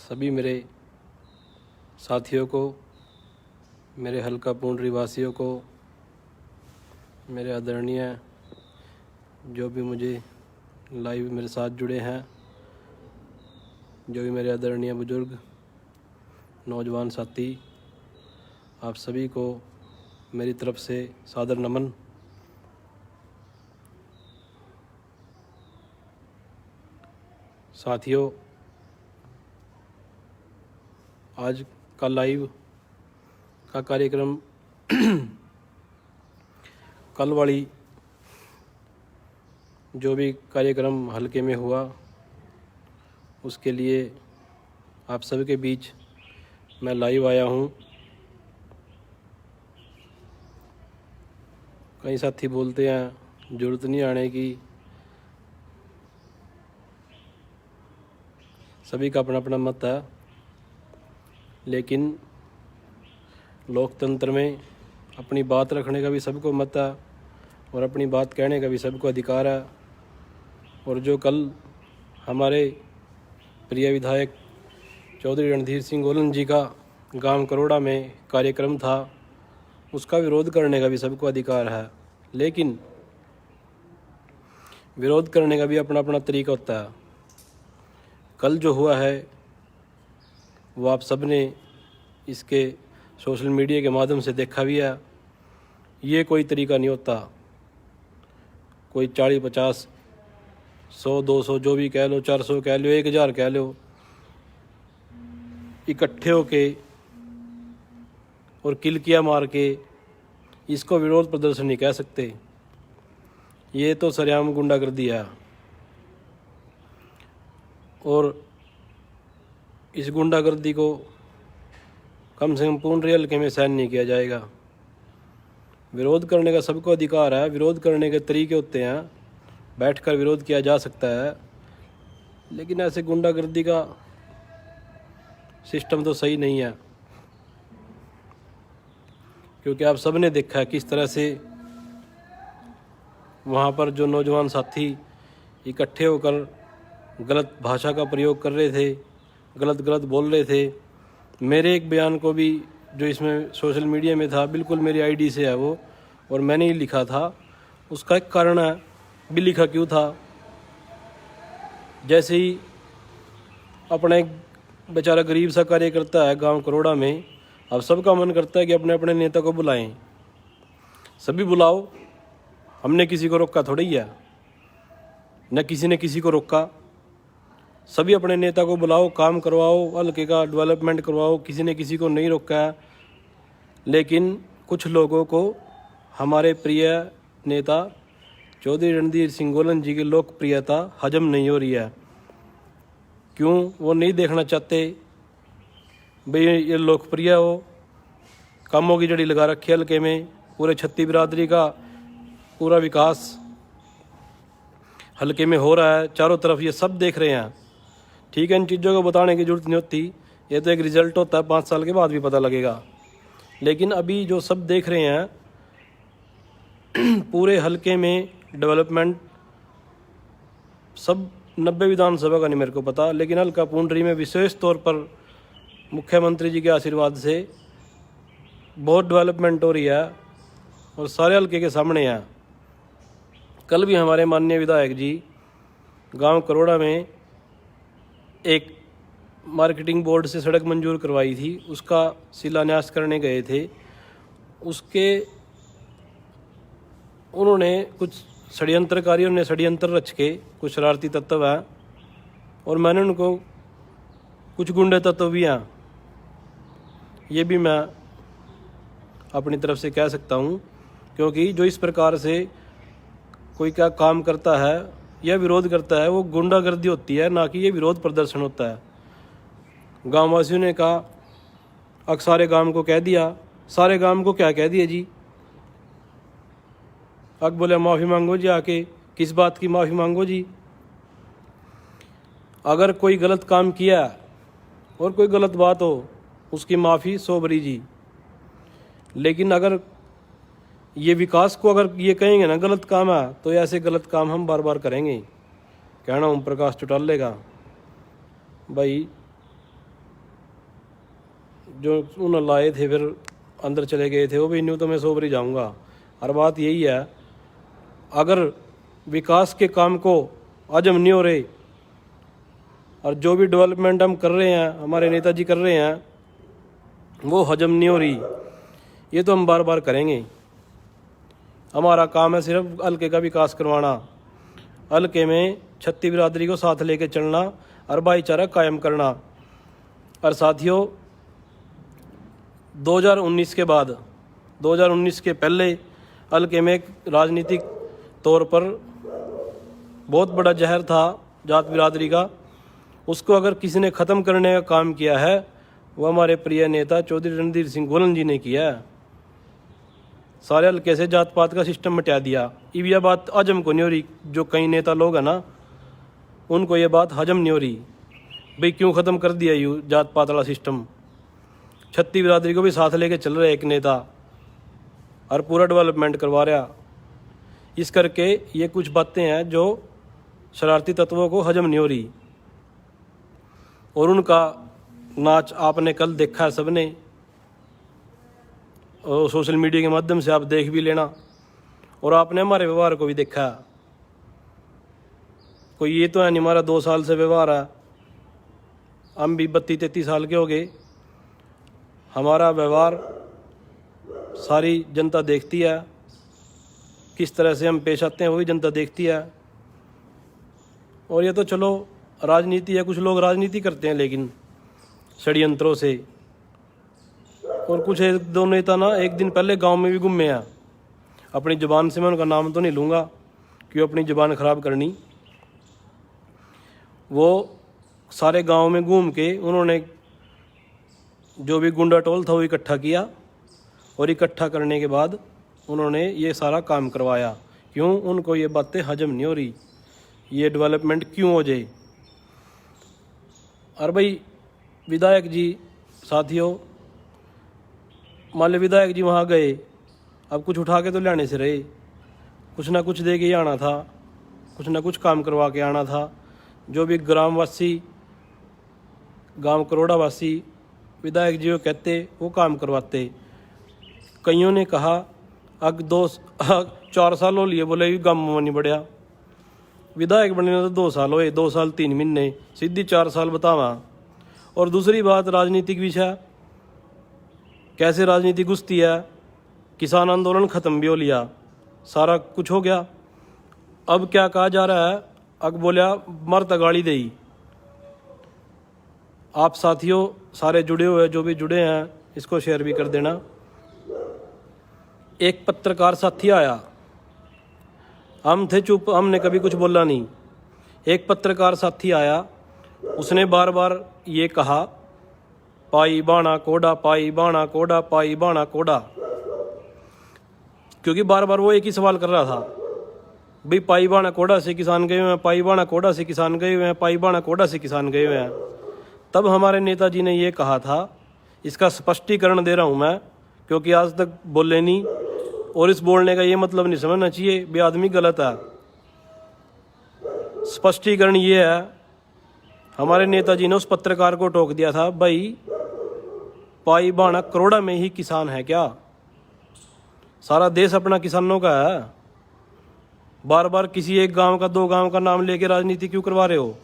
सभी मेरे साथियों को, मेरे हल्का पुंडरी वासियों को, मेरे आदरणीय जो भी मुझे लाइव मेरे साथ जुड़े हैं, जो भी मेरे आदरणीय बुजुर्ग नौजवान साथी, आप सभी को मेरी तरफ से सादर नमन। साथियों, आज का लाइव का कार्यक्रम कल वाली जो भी कार्यक्रम हल्के में हुआ उसके लिए आप सभी के बीच मैं लाइव आया हूँ। कई साथी बोलते हैं ज़रूरत नहीं आने की, सभी का अपना अपना मत है, लेकिन लोकतंत्र में अपनी बात रखने का भी सबको मत है और अपनी बात कहने का भी सबको अधिकार है। और जो कल हमारे प्रिय विधायक चौधरी रणधीर सिंह गोलन जी का गांव करोड़ा में कार्यक्रम था, उसका विरोध करने का भी सबको अधिकार है, लेकिन विरोध करने का भी अपना अपना तरीका होता है। कल जो हुआ है वो आप सब ने इसके सोशल मीडिया के माध्यम से देखा भी है। ये कोई तरीका नहीं होता। कोई 40, 50, 100, 200 जो भी कह लो, 400 कह लो, 1000 कह लो, इकट्ठे होके और किलकियाँ मार के इसको विरोध प्रदर्शन नहीं कह सकते। ये तो सरेआम गुंडागर्दी है और इस गुंडागर्दी को कम से कम पूर्ण हल्के में सहन नहीं किया जाएगा। विरोध करने का सबको अधिकार है, विरोध करने के तरीके होते हैं, बैठकर विरोध किया जा सकता है, लेकिन ऐसे गुंडागर्दी का सिस्टम तो सही नहीं है। क्योंकि आप सब ने देखा है किस तरह से वहाँ पर जो नौजवान साथी इकट्ठे होकर गलत भाषा का प्रयोग कर रहे थे, गलत बोल रहे थे। मेरे एक बयान को भी जो इसमें सोशल मीडिया में था, बिल्कुल मेरी आईडी से है वो, और मैंने ही लिखा था। उसका एक कारण है, भी लिखा क्यों था। जैसे ही अपना एक बेचारा गरीब सा कार्यकर्ता है गांव करोड़ा में, अब सबका मन करता है कि अपने अपने नेता को बुलाएं। सभी बुलाओ, हमने किसी को रोका थोड़ी है, न किसी ने किसी को रोका। सभी अपने नेता को बुलाओ, काम करवाओ, हल्के का डेवलपमेंट करवाओ, किसी ने किसी को नहीं रोका है। लेकिन कुछ लोगों को हमारे प्रिय नेता चौधरी रणधीर सिंह गोलन जी की लोकप्रियता हजम नहीं हो रही है। क्यों? वो नहीं देखना चाहते भाई ये लोकप्रिय हो, कामों की जड़ी लगा रखी है हल्के में, पूरे छत्ती बिरादरी का पूरा विकास हल्के में हो रहा है, चारों तरफ ये सब देख रहे हैं। ठीक है, इन चीज़ों को बताने की जरूरत नहीं होती, ये तो एक रिजल्ट होता है, 5 साल के बाद भी पता लगेगा। लेकिन अभी जो सब देख रहे हैं पूरे हल्के में डेवलपमेंट, सब 90 विधानसभा का नहीं मेरे को पता, लेकिन हल्का पुंडरी में विशेष तौर पर मुख्यमंत्री जी के आशीर्वाद से बहुत डेवलपमेंट हो रही है और सारे हल्के के सामने है। कल भी हमारे माननीय विधायक जी गांव करोड़ा में एक मार्केटिंग बोर्ड से सड़क मंजूर करवाई थी, उसका शिलान्यास करने गए थे। उसके उन्होंने कुछ षड्यंत्रकारियों ने षड्यंत्र रच के, कुछ शरारती तत्व हैं, और मैंने उनको कुछ गुंडे तत्व भी हैं, ये भी मैं अपनी तरफ से कह सकता हूँ। क्योंकि जो इस प्रकार से कोई क्या काम करता है या विरोध करता है, वो गुंडागर्दी होती है, ना कि ये विरोध प्रदर्शन होता है। गाँव वासियों ने कहा, अब सारे गांव को कह दिया। सारे गांव को क्या कह दिया जी? अब बोले माफ़ी मांगो जी, आके किस बात की माफ़ी मांगो जी? अगर कोई गलत काम किया और कोई गलत बात हो, उसकी माफ़ी 100 बरी जी। लेकिन अगर ये विकास को अगर ये कहेंगे ना गलत काम है, तो ऐसे गलत काम हम बार बार करेंगे। कहना ओम प्रकाश चौटाले का भाई जो उन्होंने लाए थे फिर अंदर चले गए थे, वो भी न्यू तो मैं सोबर ही जाऊँगा। हर बात यही है, अगर विकास के काम को आज हम नहीं हो रहे और जो भी डेवलपमेंट हम कर रहे हैं, हमारे नेताजी कर रहे हैं, वो हजम नहीं हो रही, ये तो हम बार बार करेंगे। हमारा काम है सिर्फ हल्के का विकास करवाना, हल्के में छत्ती बिरादरी को साथ लेके चलना और भाईचारा कायम करना। और साथियों, 2019 के बाद, 2019 के पहले हल्के में एक राजनीतिक तौर पर बहुत बड़ा जहर था जात बिरादरी का, उसको अगर किसी ने ख़त्म करने का काम किया है वो हमारे प्रिय नेता चौधरी रणधीर सिंह गोलन जी ने किया है। सारे हल्के से जात पात का सिस्टम मिटा दिया। अब यह बात हजम को नहीं हो रही, जो कई नेता लोग हैं ना, उनको ये बात हजम नहीं हो रही, भाई क्यों ख़त्म कर दिया यू जात पात वाला सिस्टम। छत्ती बिरादरी को भी साथ लेके चल रहे एक नेता और पूरा डेवलपमेंट करवा रहा। इस करके ये कुछ बातें हैं जो शरारती तत्वों को हजम नहीं हो रही, और उनका नाच आपने कल देखा है सबने, और सोशल मीडिया के माध्यम से आप देख भी लेना, और आपने हमारे व्यवहार को भी देखा है। कोई ये तो है नहीं हमारा 2 साल से व्यवहार है, हम भी 32-33 साल के हो गए, हमारा व्यवहार सारी जनता देखती है, किस तरह से हम पेश आते हैं वो भी जनता देखती है। और ये तो चलो राजनीति है, कुछ लोग राजनीति करते हैं लेकिन षड्यंत्रों से, और कुछ एक दो नेता ना एक दिन पहले गांव में भी घूमे हैं। अपनी ज़ुबान से मैं उनका नाम तो नहीं लूँगा क्यों अपनी ज़ुबान ख़राब करनी। वो सारे गांव में घूम के उन्होंने जो भी गुंडा टोल था वो इकट्ठा किया, और इकट्ठा करने के बाद उन्होंने ये सारा काम करवाया। क्यों? उनको ये बातें हजम नहीं हो रही, ये डेवलपमेंट क्यों हो जाए। और भाई विधायक जी, साथियों, मान लो विधायक जी वहाँ गए, अब कुछ उठा के तो लाने से रहे, कुछ ना कुछ दे के ही आना था, कुछ ना कुछ काम करवा के आना था। जो भी ग्रामवासी, गांव करोड़ा वासी विधायक जी को कहते वो काम करवाते। कईयों ने कहा अग 4 साल हो लिए, बोले गाँव में नहीं बढ़िया, विधायक बनने तो 2 साल हुए, 2 साल 3 महीने, सीधी 4 साल बतावा। और दूसरी बात, राजनीतिक विषय कैसे राजनीति घुसती है। किसान आंदोलन ख़त्म भी हो लिया, सारा कुछ हो गया, अब क्या कहा जा रहा है, अग बोलिया मरता गाड़ी दई। आप साथियों सारे जुड़े हुए, जो भी जुड़े हैं, इसको शेयर भी कर देना। एक पत्रकार साथी आया, हम थे चुप, हमने कभी कुछ बोला नहीं। एक पत्रकार साथी आया, उसने बार बार ये कहा पाई बाणा कोडा, पाई बाणा कोडा, पाई बाणा कोडा, क्योंकि बार बार वो एक ही सवाल कर रहा था, भाई पाई बाणा कोडा से किसान गए हुए हैं, पाई बाणा कोडा से किसान गए हुए हैं, पाई बाणा कोडा से किसान गए हुए हैं। तब हमारे नेताजी ने ये कहा था, इसका स्पष्टीकरण दे रहा हूँ मैं, क्योंकि आज तक बोले नहीं, और इस बोलने का ये मतलब नहीं समझना चाहिए भी आदमी गलत है। स्पष्टीकरण ये है, हमारे नेताजी ने उस पत्रकार को टोक दिया था, भाई पाई बाणा करोड़ा में ही किसान है क्या? सारा देश अपना किसानों का है। बार बार किसी एक गांव का, 2 गांव का नाम लेके राजनीति क्यों करवा रहे हो?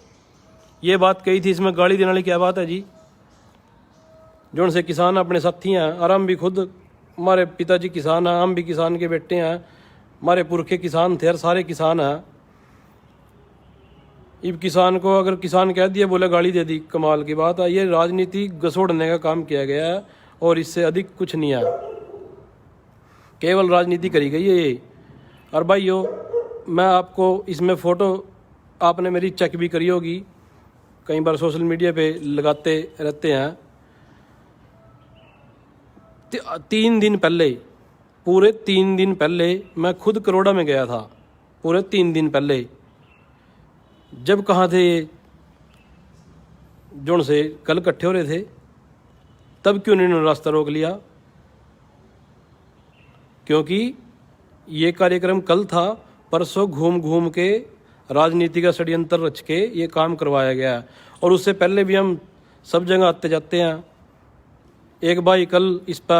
ये बात कही थी, इसमें गाली देने वाली क्या बात है जी? जो उनसे किसान अपने साथी हैं, और हम भी खुद, हमारे पिताजी किसान हैं, हम भी किसान के बेटे हैं, हमारे पुरखे किसान थे और सारे किसान हैं। इब किसान को अगर किसान कह दिया, बोले गाली दे दी, कमाल की बात है। ये राजनीति घसोड़ने का काम किया गया है और इससे अधिक कुछ नहीं है, केवल राजनीति करी गई है ये। और भाइयों, मैं आपको इसमें फ़ोटो आपने मेरी चेक भी करी होगी, कई बार सोशल मीडिया पे लगाते रहते हैं। 3 दिन पहले, पूरे 3 दिन पहले मैं खुद करोड़ा में गया था, पूरे 3 दिन पहले। जब कहाँ थे ये, जो से कल इकट्ठे हो रहे थे, तब क्यों इन्होंने रास्ता रोक लिया? क्योंकि ये कार्यक्रम कल था, परसों घूम घूम के राजनीति का षड्यंत्र रच के ये काम करवाया गया। और उससे पहले भी हम सब जगह आते जाते हैं, एक भाई कल इस पर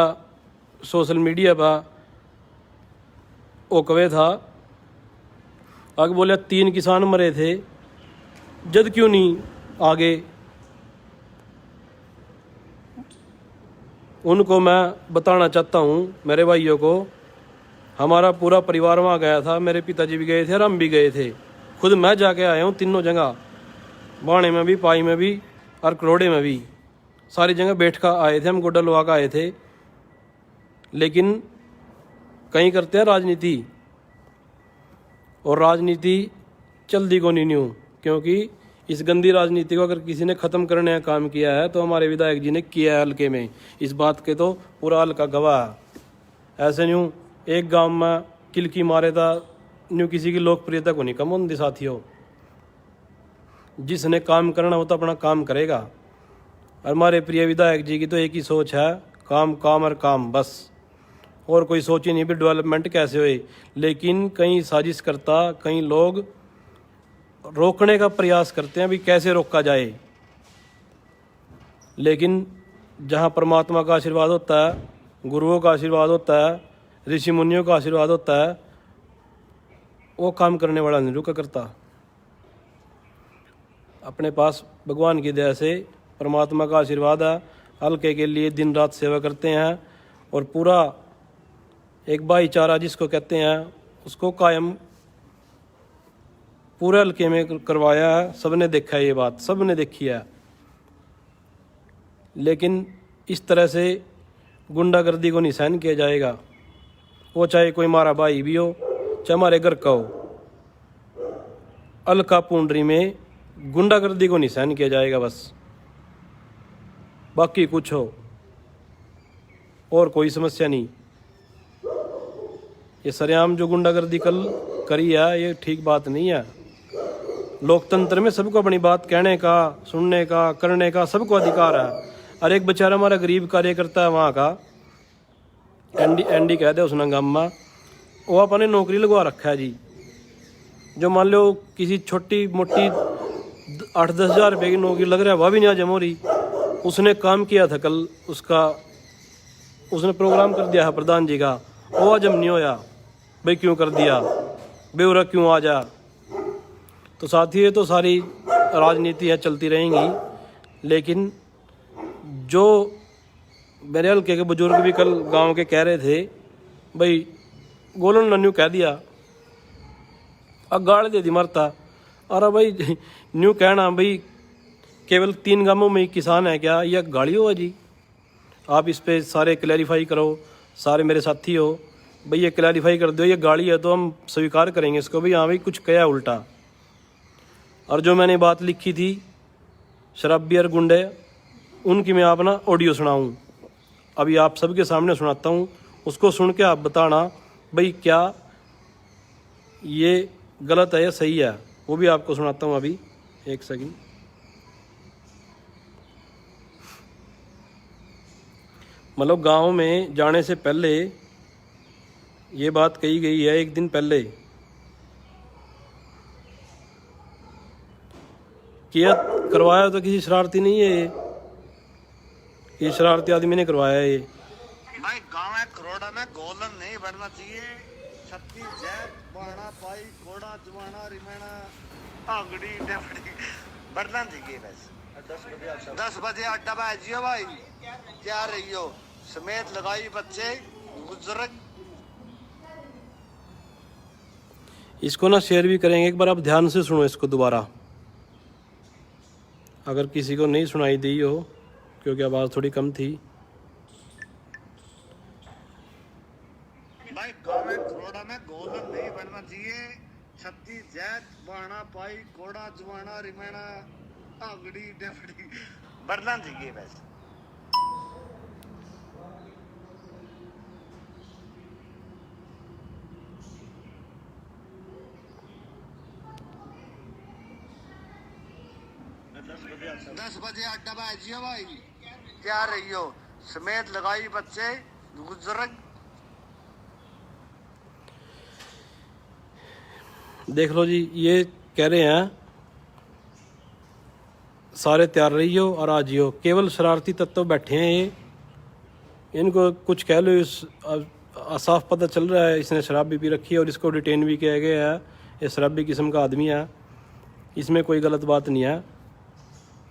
सोशल मीडिया पर ओकवे था, आगे बोले 3 किसान मरे थे, जद क्यों नहीं आगे। उनको मैं बताना चाहता हूँ मेरे भाइयों को, हमारा पूरा परिवार वहाँ गया था, मेरे पिताजी भी गए थे और हम भी गए थे, खुद मैं जाके आया हूँ तीनों जगह, बाणे में भी, पाई में भी और करोड़े में भी, सारी जगह बैठ कर आए थे, हम गोड्डा लुआ कर आए थे। लेकिन कहीं करते हैं राजनीति, और राजनीति चलती को नहीं न्यू, क्योंकि इस गंदी राजनीति को अगर किसी ने ख़त्म करने का काम किया है तो हमारे विधायक जी ने किया है हल्के में, इस बात के तो पूरा हल्का गवाह है। ऐसे न्यू एक गांव में किलकी मारे था, न्यू किसी की लोकप्रियता को नहीं कम होती साथियों। जिसने काम करना हो तो अपना काम करेगा, और हमारे प्रिय विधायक जी की तो एक ही सोच है, काम काम और काम, बस, और कोई सोच ही नहीं भी डेवलपमेंट कैसे होए। लेकिन कई साजिश करता, कई लोग रोकने का प्रयास करते हैं भी कैसे रोका जाए। लेकिन जहाँ परमात्मा का आशीर्वाद होता है, गुरुओं का आशीर्वाद होता है, ऋषि मुनियों का आशीर्वाद होता है, वो काम करने वाला नहीं रुका करता। अपने पास भगवान की दया से परमात्मा का आशीर्वाद है, हल्के के लिए दिन रात सेवा करते हैं, और पूरा एक भाईचारा जिसको कहते हैं उसको कायम पूरे हल्के में करवाया है। सबने देखा है, ये बात सबने देखी है। लेकिन इस तरह से गुंडागर्दी को नहीं सहन किया जाएगा, वो चाहे कोई हमारा भाई भी हो, चाहे हमारे घर का हो। अलका पुंडरी में गुंडागर्दी को नहीं सहन किया जाएगा, बस, बाकी कुछ हो और कोई समस्या नहीं। ये सरेआम जो गुंडागर्दी कल करी है, ये ठीक बात नहीं है। लोकतंत्र में सबको अपनी बात कहने का, सुनने का, करने का सबको अधिकार है। और एक बेचारा हमारा गरीब कार्यकर्ता है वहाँ का, एंडी कहते हैं उसने गाँव में, वो अपने नौकरी लगवा रखा है जी। जो मान लो किसी छोटी मोटी 8-10 हज़ार रुपये की नौकरी लग रहा है, वह भी नहीं हजम हो रही। उसने काम किया था कल, उसने प्रोग्राम कर दिया है प्रधान जी का, वो हजम नहीं होया, भाई क्यों कर दिया, बेउरा क्यों आ जा। तो साथ ही ये तो सारी राजनीति है, चलती रहेंगी। लेकिन जो मेरे हल्के के बुजुर्ग भी कल गांव के कह रहे थे, भाई गोलन ने न्यू कह दिया, अब गाड़ दे दी मरता। अरे भाई न्यू कहना भाई केवल 3 गांवों में ही किसान है क्या, यह गाड़ी हो जी। आप इस पे सारे क्लैरिफाई करो, सारे मेरे साथी हो, भाई ये क्लैरिफाई कर दो, ये गाड़ी है तो हम स्वीकार करेंगे इसको, भाई हाँ भाई कुछ कया उल्टा। और जो मैंने बात लिखी थी शराबी और गुंडे, उनकी मैं आप ना ऑडियो सुनाऊँ, अभी आप सबके सामने सुनाता हूँ, उसको सुन के आप बताना भाई क्या ये गलत है या सही है, वो भी आपको सुनाता हूँ अभी, एक सेकंड। मतलब गांव में जाने से पहले ये बात कही गई है, एक दिन पहले, किया करवाया तो किसी शरारती नहीं है ये शरारती आदमी ने करवाया है ये। भाई गाँव है करोड़ा में गोलन नहीं बढ़ना चाहिए, छत्तीस जैत बाणा पाई घोड़ा जवाना रिमेना आंगड़ी डबड़ी बढ़ना चाहिए। बस 10 बजे अड्डा पे जियो भाई, क्या रहियो समेत लगाई बच्चे बुजुर्ग। इसको ना शेयर भी करेंगे, एक बार आप ध्यान से सुनो इसको दोबारा, अगर किसी को नहीं सुनाई दी हो, क्योंकि आवाज़ थोड़ी कम थी। भाई गाँव में करोड़ा में गोलन नहीं बढ़ना चाहिए, छत्तीस जैत बाणा पाई घोड़ा जवाना रिमेना आंगड़ी डबड़ी बढ़ना चाहिए। बस दस बजे अड्डा पे जियो भाई, क्या रहियो समेत लगाई बच्चे बुजुर्ग। देख लो जी, ये कह रहे हैं सारे तैयार रहियो और आ जियो, केवल शरारती तत्व बैठे हैं ये, इनको कुछ कह लो, साफ पता चल रहा है इसने शराब भी पी रखी है और इसको डिटेन भी किया गया है। ये शराबी किस्म का आदमी है, इसमें कोई गलत बात नहीं है।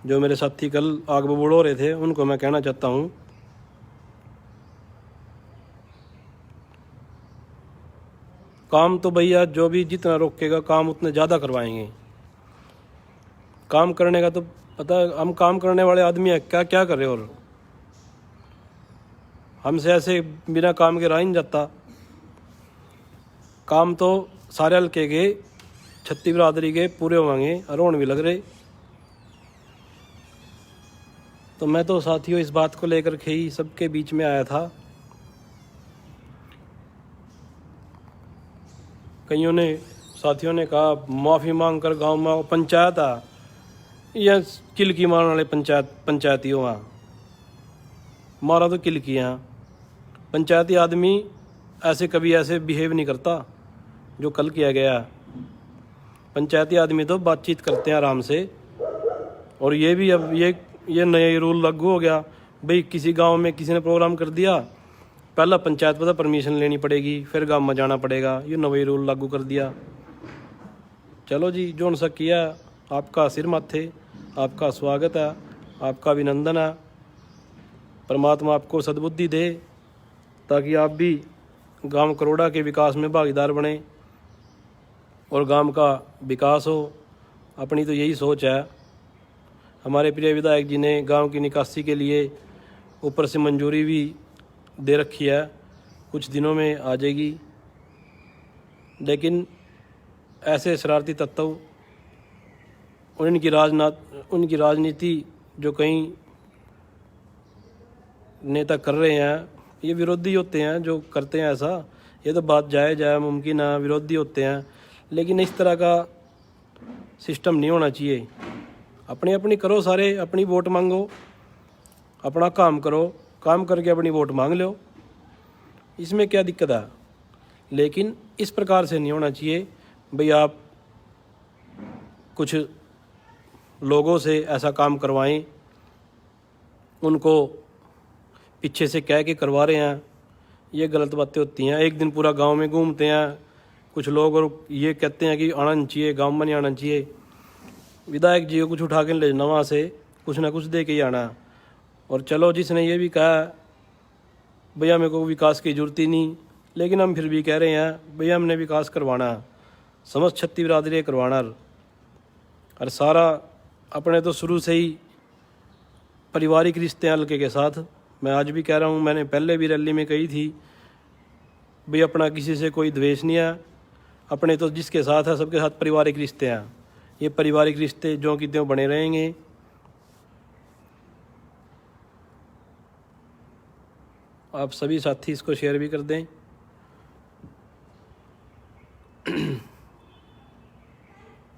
जो मेरे साथी कल आग बबूड़ हो रहे थे उनको मैं कहना चाहता हूँ, काम तो भैया जो भी जितना रोकेगा काम उतने ज़्यादा करवाएंगे। काम करने का तो पता है, हम काम करने वाले आदमी हैं, क्या क्या कर रहे हो। और हमसे ऐसे बिना काम के रहा ही नहीं जाता। काम तो सारे हल्के के, छत्ती बिरादरी के पूरे होंगे, अरोण भी लग रहे। तो मैं तो साथियों इस बात को लेकर के ही सबके बीच में आया था। कईयों ने, साथियों ने कहा माफ़ी मांग कर गाँव में पंचायत आ, या किलकी मारने वाले पंचायतियों आ, मारा तो किलकी यहाँ। पंचायती आदमी ऐसे कभी ऐसे बिहेव नहीं करता जो कल किया गया। पंचायती आदमी तो बातचीत करते हैं आराम से। और ये भी अब ये नया रूल लागू हो गया भाई, किसी गांव में किसी ने प्रोग्राम कर दिया, पहला पंचायत पता परमिशन लेनी पड़ेगी, फिर गांव में जाना पड़ेगा। ये नया रूल लागू कर दिया। चलो जी, जो उनसा किया आपका सिर माथे, आपका स्वागत है, आपका अभिनंदन है। परमात्मा आपको सद्बुद्धि दे ताकि आप भी गांव करोड़ा के विकास में भागीदार बने और गांव का विकास हो। अपनी तो यही सोच है। हमारे प्रिय विधायक जी ने गांव की निकासी के लिए ऊपर से मंजूरी भी दे रखी है, कुछ दिनों में आ जाएगी। लेकिन ऐसे शरारती तत्व, उनकी राजनीति जो कई नेता कर रहे हैं, ये विरोधी होते हैं जो करते हैं ऐसा। ये तो बात जायज़ है, मुमकिन है, विरोधी होते हैं, लेकिन इस तरह का सिस्टम नहीं होना चाहिए। अपनी अपनी करो, सारे अपनी वोट मांगो, अपना काम करो, काम करके अपनी वोट मांग लो, इसमें क्या दिक्कत है। लेकिन इस प्रकार से नहीं होना चाहिए भाई, आप कुछ लोगों से ऐसा काम करवाएं, उनको पीछे से कह के करवा रहे हैं, ये गलत बातें होती हैं। एक दिन पूरा गांव में घूमते हैं कुछ लोग और ये कहते हैं कि आना नहीं चाहिए, गांव में नहीं आना चाहिए। विधायक जी को कुछ उठा के ले जाना, वहाँ से कुछ ना कुछ दे के ही आना। और चलो, जिसने ये भी कहा भैया मेरे को विकास की जरूरत ही नहीं, लेकिन हम फिर भी कह रहे हैं भैया हमने विकास करवाना, समस्त छत्ती बिरादरी करवाना। और सारा अपने तो शुरू से ही पारिवारिक रिश्ते हैं हल्के के साथ। मैं आज भी कह रहा हूँ, मैंने पहले भी रैली में कही थी भाई अपना किसी से कोई द्वेष नहीं है, अपने तो जिसके साथ है सबके साथ पारिवारिक रिश्ते हैं। ये पारिवारिक रिश्ते जो कि त्यों बने रहेंगे। आप सभी साथी इसको शेयर भी कर दें।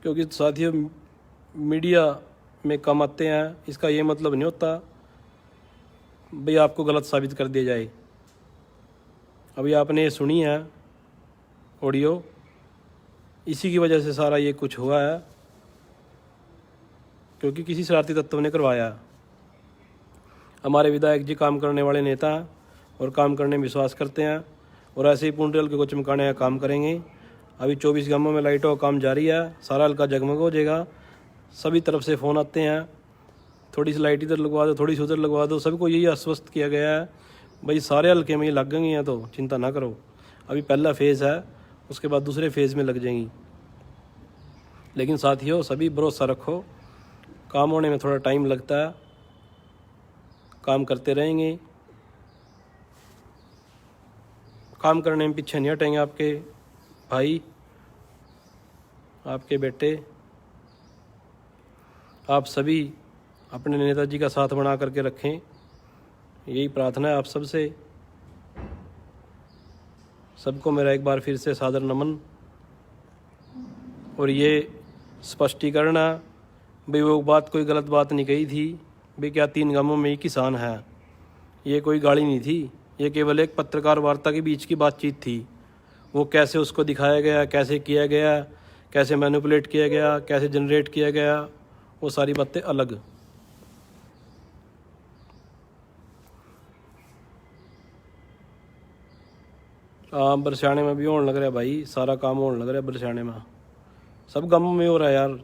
क्योंकि साथियों मीडिया में कम आते हैं, इसका ये मतलब नहीं होता भाई आपको गलत साबित कर दिया जाए। अभी आपने ये सुनी है ऑडियो, इसी की वजह से सारा ये कुछ हुआ है, क्योंकि किसी शरारती तत्व ने करवाया। हमारे विधायक जी काम करने वाले नेता हैं और काम करने में विश्वास करते हैं, और ऐसे ही पूर्ण हल्के को चमकाने का काम करेंगे। अभी 24 गांवों में लाइटों का काम जारी है, सारा हल्का जगमग हो जाएगा। सभी तरफ से फ़ोन आते हैं, थोड़ी सी लाइट इधर लगवा दो, थोड़ी सी उधर लगवा दो। सबको यही आश्वस्त किया गया है भाई सारे हल्के में लग गई हैं, तो चिंता ना करो। अभी पहला फेज़ है, उसके बाद दूसरे फेज़ में लग जाएंगी। लेकिन साथियों सभी भरोसा रखो, काम होने में थोड़ा टाइम लगता है, काम करते रहेंगे, काम करने में पीछे नहीं हटेंगे। आपके भाई, आपके बेटे, आप सभी अपने नेताजी का साथ बना करके रखें, यही प्रार्थना है आप सबसे। सबको मेरा एक बार फिर से सादर नमन। और ये स्पष्टीकरण है भाई, वो बात कोई गलत बात नहीं कही थी भाई क्या 3 गांवों में ही किसान है, ये कोई गाली नहीं थी, ये केवल एक पत्रकार वार्ता के बीच की बातचीत थी। वो कैसे उसको दिखाया गया, कैसे किया गया, कैसे मैनिपुलेट किया गया, कैसे जनरेट किया गया, वो सारी बातें अलग। हाँ बरसाने में भी होने लग रहा है भाई, सारा काम होने लग रहा है बरसाने में, सब गम में हो रहा है यार।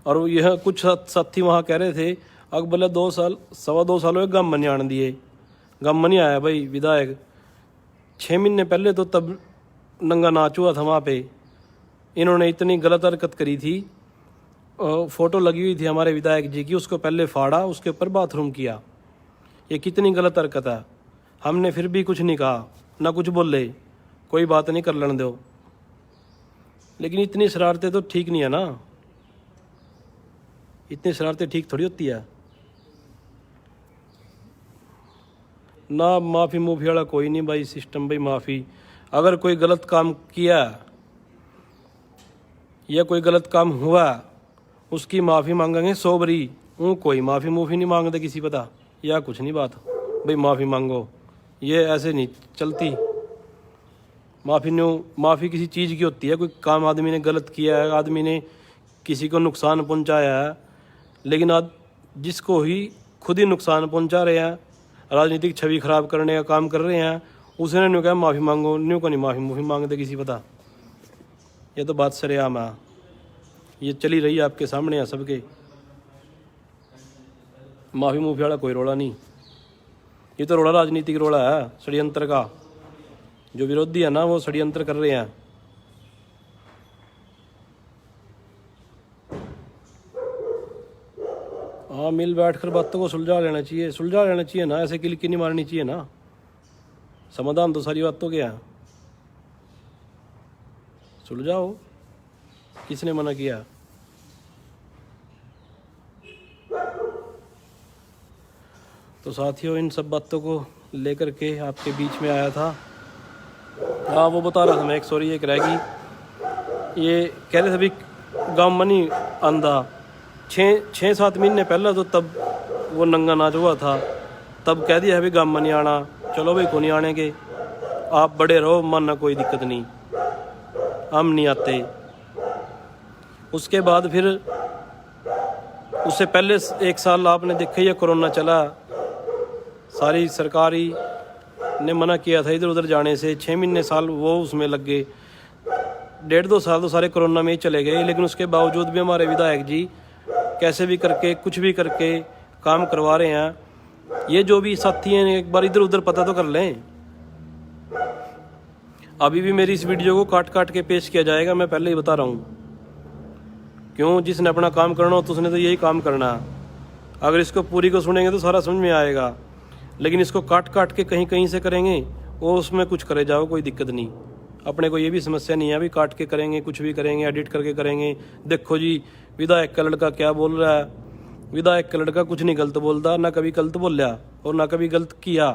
और यह कुछ साथी वहाँ कह रहे थे अग बोले 2 साल 2.25 साल हुए गम नहीं आने दिए, गम नहीं आया भाई विधायक। 6 महीने पहले तो तब नंगा नाच हुआ था वहाँ पे, इन्होंने इतनी गलत हरकत करी थी। फ़ोटो लगी हुई थी हमारे विधायक जी की, उसको पहले फाड़ा, उसके ऊपर बाथरूम किया। ये कितनी गलत हरकत है। हमने फिर भी कुछ नहीं कहा, ना कुछ बोले, कोई बात नहीं कर लेने दो। लेकिन इतनी शरारतें तो ठीक नहीं है ना, इतनी शरारतें ठीक थोड़ी होती है ना। माफ़ी मूफी वाला कोई नहीं भाई सिस्टम भाई। माफ़ी अगर कोई गलत काम किया या कोई गलत काम हुआ उसकी माफ़ी मांगेंगे 100 बारी। कोई माफ़ी मूफी नहीं मांगते किसी पता या कुछ नहीं बात भाई, माफ़ी मांगो, ये ऐसे नहीं चलती। माफ़ी किसी चीज़ की होती है, कोई काम आदमी ने गलत किया है, आदमी ने किसी को नुकसान पहुंचाया है, लेकिन आज जिसको ही खुद ही नुकसान पहुंचा रहे हैं, राजनीतिक छवि खराब करने का काम कर रहे हैं, उसने न्यू कहा माफ़ी मांगो, न्यू को नहीं माफ़ी मूफी मांगते किसी पता। ये तो बात सरेआम है, ये चली रही है आपके सामने है सबके। माफ़ी मूफी वाला कोई रोड़ा नहीं, ये तो रोड़ा राजनीतिक रोड़ा है, षड्यंत्र का। जो विरोधी है ना वो षड्यंत्र कर रहे हैं। हाँ मिल बैठकर बातों को सुलझा लेना चाहिए ना, ऐसे किलकी नहीं मारनी चाहिए ना। समाधान तो सारी बातों के हैं, सुलझाओ, किसने मना किया। तो साथियों इन सब बातों को लेकर के आपके बीच में आया था। हाँ वो बता रहा था मैं, एक सॉरी एक रहेगी, ये कह रहे थे अभी गाँव में नहीं आंदा। 6-7 महीने पहले तो तब वो नंगा नाच हुआ था, तब कह दिया है भाई गाँव में नहीं आना। चलो भाई को नहीं आने के, आप बड़े रहो, मानना कोई दिक्कत नहीं, हम नहीं आते। उसके बाद फिर उससे पहले 1 साल आपने देखा ये कोरोना चला, सारी सरकारी ने मना किया था इधर उधर जाने से। 6 महीने साल वो उसमें लग गए, 1.5-2 साल तो सारे कोरोना में ही चले गए। लेकिन उसके बावजूद भी हमारे विधायक जी कैसे भी करके कुछ भी करके काम करवा रहे हैं। ये जो भी साथी हैं एक बार इधर उधर पता तो कर लें। अभी भी मेरी इस वीडियो को काट काट के पेश किया जाएगा, मैं पहले ही बता रहा हूँ। क्यों, जिसने अपना काम करना हो तो उसने तो यही काम करना है। अगर इसको पूरी को सुनेंगे तो सारा समझ में आएगा, लेकिन इसको काट काट के कहीं कहीं से करेंगे, वो उसमें कुछ करे जाओ, कोई दिक्कत नहीं। अपने को ये भी समस्या नहीं है अभी काट के करेंगे, कुछ भी करेंगे, एडिट करके करेंगे। देखो जी विधायक का लड़का क्या बोल रहा है, विधायक का लड़का कुछ नहीं गलत बोलता, ना कभी गलत बोला और ना कभी गलत किया।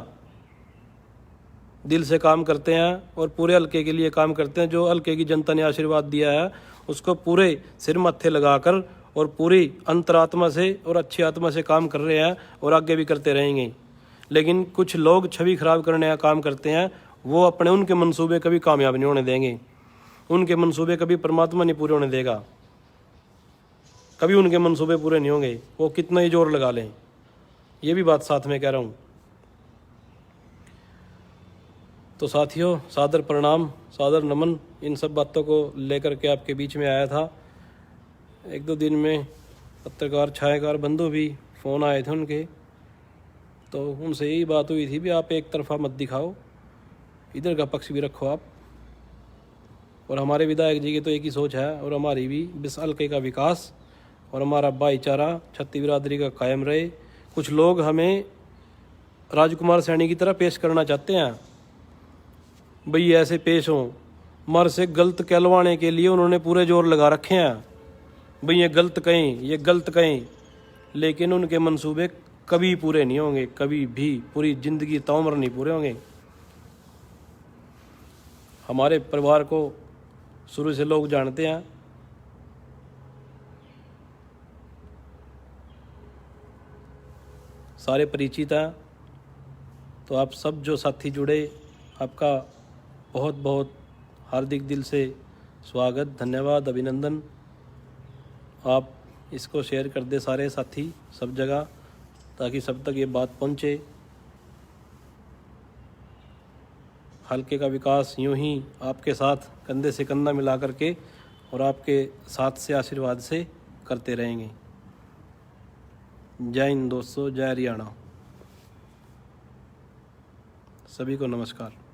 दिल से काम करते हैं और पूरे हल्के के लिए काम करते हैं। जो हल्के की जनता ने आशीर्वाद दिया है उसको पूरे सिर मत्थे लगाकर और पूरी अंतरात्मा से और अच्छी आत्मा से काम कर रहे हैं और आगे भी करते रहेंगे। लेकिन कुछ लोग छवि खराब करने का काम करते हैं, वो अपने उनके मंसूबे कभी कामयाब नहीं होने देंगे, उनके मंसूबे कभी परमात्मा नहीं पूरे होने देगा, कभी उनके मंसूबे पूरे नहीं होंगे, वो कितना ही जोर लगा लें। ये भी बात साथ में कह रहा हूँ। तो साथियों सादर प्रणाम, सादर नमन, इन सब बातों को लेकर के आपके बीच में आया था। 1-2 दिन में पत्रकार छायाकार बंधु भी फ़ोन आए थे उनके, तो उनसे यही बात हुई थी भी आप एक तरफा मत दिखाओ, इधर का पक्ष भी रखो आप। और हमारे विधायक जी की तो एक ही सोच है, और हमारी भी, इस हल्के का विकास और हमारा भाईचारा छत्ती बिरादरी का कायम रहे। कुछ लोग हमें राजकुमार सैनी की तरह पेश करना चाहते हैं, भाई ऐसे पेश हों, मर से गलत कहलवाने के लिए उन्होंने पूरे जोर लगा रखे हैं, भाई ये गलत कहें, ये गलत कहें। लेकिन उनके मंसूबे कभी पूरे नहीं होंगे, कभी भी, पूरी ज़िंदगी तौमर नहीं पूरे होंगे। हमारे परिवार को शुरू से लोग जानते हैं, सारे परिचित हैं। तो आप सब जो साथी जुड़े, आपका बहुत बहुत हार्दिक दिल से स्वागत, धन्यवाद, अभिनंदन। आप इसको शेयर कर दे सारे साथी सब जगह, ताकि सब तक ये बात पहुँचे। हलके का विकास यूं ही आपके साथ कंधे से कंधा मिला करके और आपके साथ से आशीर्वाद से करते रहेंगे। जय हिंद दोस्तों, जय हरियाणा, सभी को नमस्कार।